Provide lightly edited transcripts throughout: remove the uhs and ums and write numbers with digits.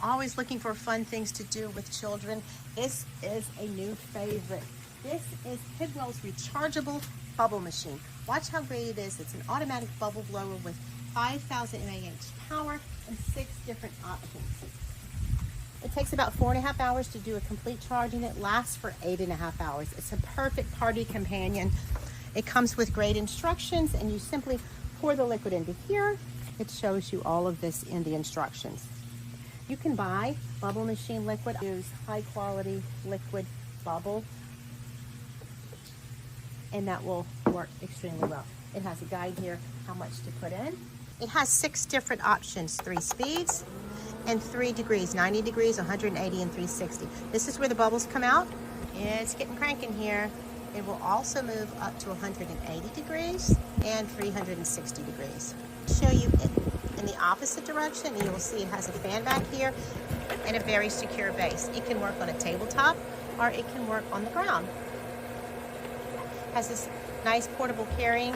always looking for fun things to do with children, this is a new favorite. This is KIDWILL's Rechargeable Bubble Machine. Watch how great it is. It's an automatic bubble blower with 5,000 mAh power and 6 different options. It takes about 4.5 hours to do a complete charge, and it lasts for 8.5 hours. It's a perfect party companion. It comes with great instructions, and you simply pour the liquid into here. It shows you all of this in the instructions. You can buy bubble machine liquid. Use high quality liquid bubble, and that will work extremely well. It has a guide here how much to put in. It has 6 different options, 3 speeds and 3 degrees, 90 degrees, 180, and 360. This is where the bubbles come out. It's getting cranking here. It will also move up to 180 degrees and 360 degrees. Show you in the opposite direction, and you will see it has a fan back here and a very secure base. It can work on a tabletop or it can work on the ground. Has this nice portable carrying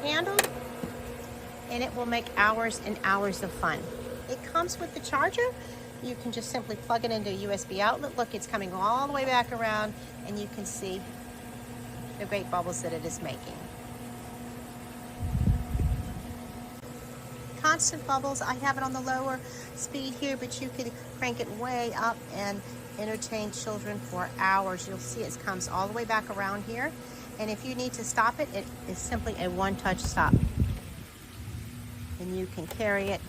handle, and it will make hours and hours of fun. It comes with the charger. You can just simply plug it into a USB outlet. Look, it's coming all the way back around, and you can see the great bubbles that it is making. Constant bubbles. I have it on the lower speed here, but you could crank it way up and entertain children for hours. You'll see it comes all the way back around here, and if you need to stop it, it is simply a one-touch stop, and you can carry it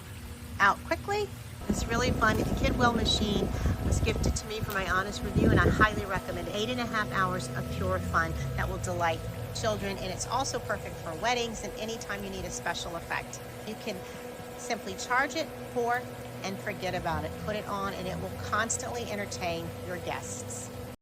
out quickly. It's really fun. The KIDWILL machine was gifted to me for my honest review, and I highly recommend it. 8.5 hours of pure fun that will delight children, and it's also perfect for weddings and anytime you need a special effect. You can simply charge it, pour, and forget about it. Put it on, and it will constantly entertain your guests.